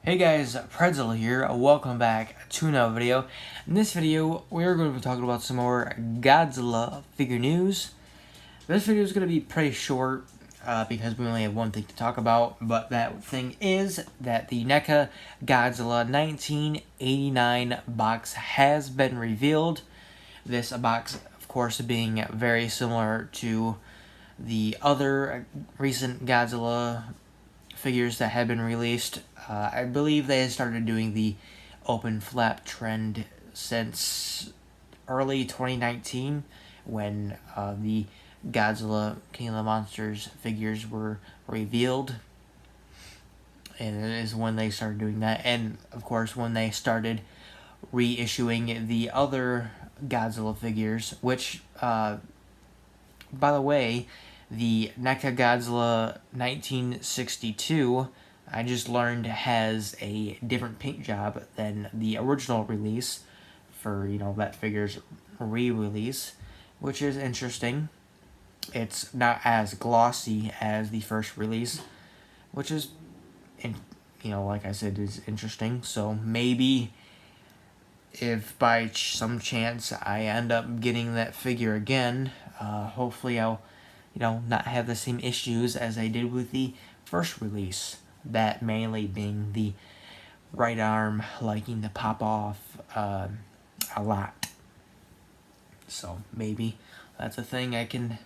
Hey guys, Pretzel here. Welcome back to another video. In this video, we're going to be talking about some more Godzilla figure news. This video is going to be pretty short because we only have one thing to talk about, but that thing is that the Neca Godzilla 1989 box has been revealed. This box, of course, being very similar to the other recent Godzilla figures that have been released. I believe they had started doing the open flap trend since early 2019 when the Godzilla King of the Monsters figures were revealed. And it is when they started doing that. And, of course, when they started reissuing the other Godzilla figures, which, by the way, the Neca Godzilla 1962, I just learned, has a different paint job than the original release for, that figure's re-release, which is interesting. It's not as glossy as the first release, which is, like I said, is interesting. So maybe if by some chance I end up getting that figure again, hopefully I'll not have the same issues as I did with the first release. That mainly being the right arm liking to pop off a lot. So maybe that's a thing I can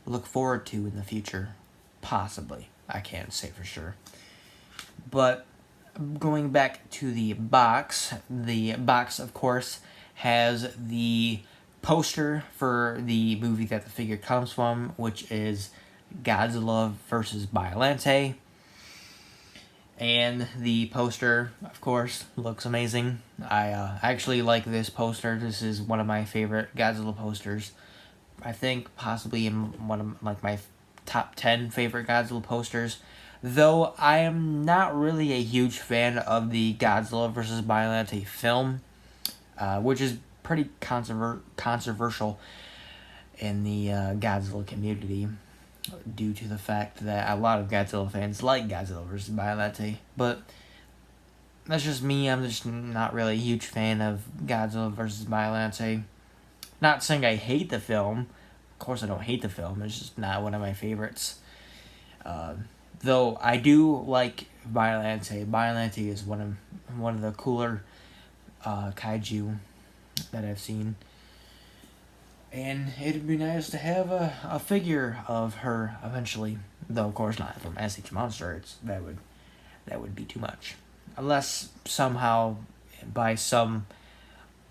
look forward to in the future. Possibly. I can't say for sure. But going back to the box, of course, has the poster for the movie that the figure comes from, which is Godzilla vs. Biollante. And the poster, of course, looks amazing. I actually like this poster. This is one of my favorite Godzilla posters. I think possibly in one of my top 10 favorite Godzilla posters. Though I am not really a huge fan of the Godzilla vs. Biollante film, which is pretty controversial in the Godzilla community due to the fact that a lot of Godzilla fans like Godzilla vs. Biollante. But that's just me. I'm just not really a huge fan of Godzilla vs. Biollante. Not saying I hate the film. Of course I don't hate the film. It's just not one of my favorites. Though I do like Biollante. Biollante is one of the cooler kaiju that I've seen. And it'd be nice to have a figure of her eventually. Though, of course, not from SH Monster. That would be too much. Unless somehow, by some,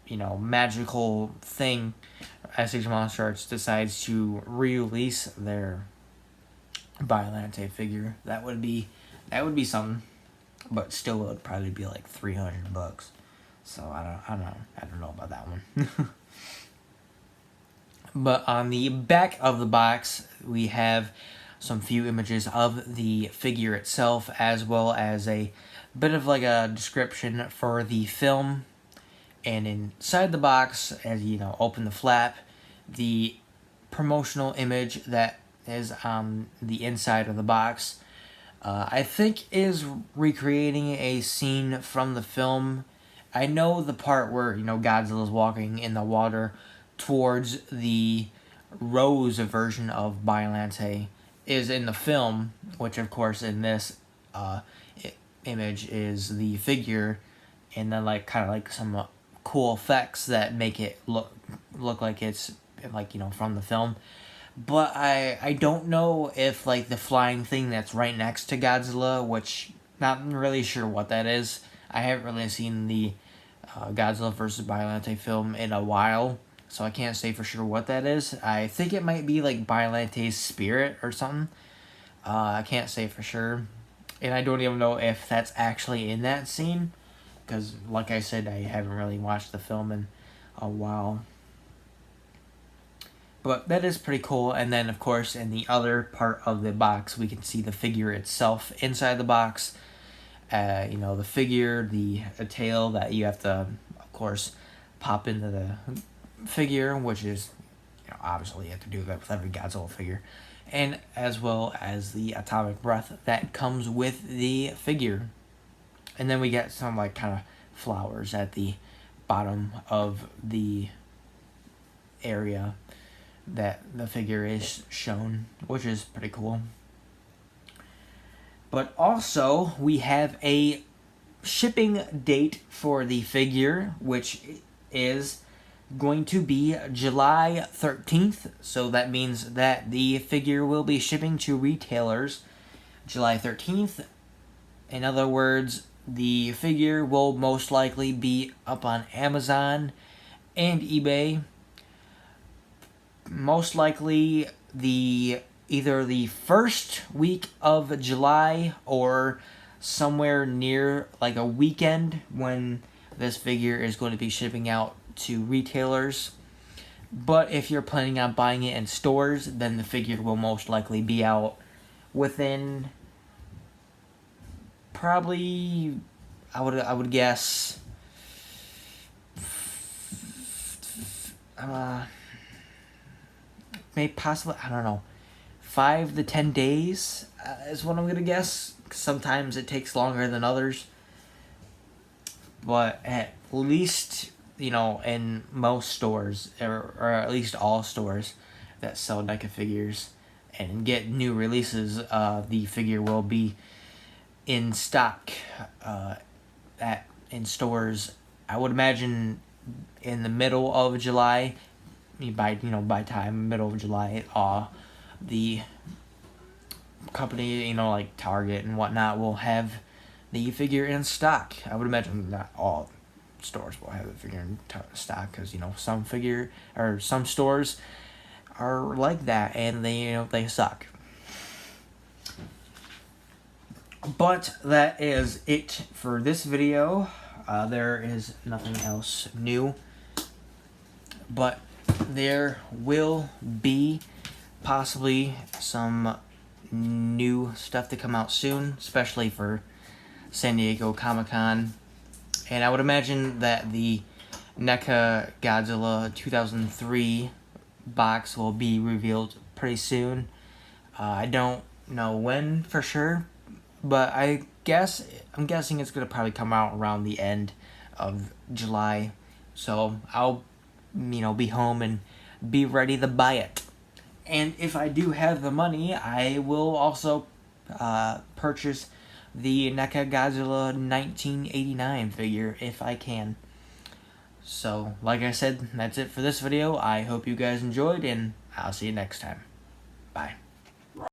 magical thing, SH Monster Arts decides to re-release their Biollante figure. That would be something. But still, it would probably be like $300. So I don't know about that one. But on the back of the box, we have some few images of the figure itself, as well as a bit of like a description for the film. And inside the box, as open the flap, the promotional image that is on the inside of the box, I think is recreating a scene from the film. I know the part where, Godzilla's walking in the water towards the Rose version of Biollante is in the film, which of course in this image is the figure, and then kind of some cool effects that make it look like it's from the film. But I don't know if the flying thing that's right next to Godzilla, which not really sure what that is. I haven't really seen the Godzilla vs. Biollante film in a while, so I can't say for sure what that is. I think it might be Biollante's spirit or something. I can't say for sure. And I don't even know if that's actually in that scene, because like I said, I haven't really watched the film in a while. But that is pretty cool. And then, of course, in the other part of the box, we can see the figure itself inside the box. The figure, the tail that you have to, of course, pop into the figure, which is, obviously you have to do that with every Godzilla figure. And as well as the atomic breath that comes with the figure. And then we get some like kind of flowers at the bottom of the area that the figure is shown, which is pretty cool. But also, we have a shipping date for the figure, which is going to be July 13th. So that means that the figure will be shipping to retailers July 13th. In other words, the figure will most likely be up on Amazon and eBay. Most likely either the first week of July or somewhere near like a weekend when this figure is going to be shipping out to retailers. But if you're planning on buying it in stores, then the figure will most likely be out within probably, I would guess, maybe possibly, I don't know, 5 to 10 days is what I'm gonna guess. Sometimes it takes longer than others, but at least, in most stores, or at least all stores that sell NECA figures and get new releases, the figure will be in stock in stores. I would imagine in the middle of July. By middle of July, the company, like Target and whatnot, will have the figure in stock. I would imagine not all stores will have the figure in stock, because some stores are like that, and they suck. But that is it for this video. There is nothing else new, but there will be possibly some new stuff to come out soon, especially for San Diego Comic-Con. And I would imagine that the NECA Godzilla 2003 box will be revealed pretty soon. I don't know when for sure, but I'm guessing it's going to probably come out around the end of July. So I'll be home and be ready to buy it. And if I do have the money, I will also purchase the NECA Godzilla 1989 figure if I can. So, like I said, that's it for this video. I hope you guys enjoyed, and I'll see you next time. Bye.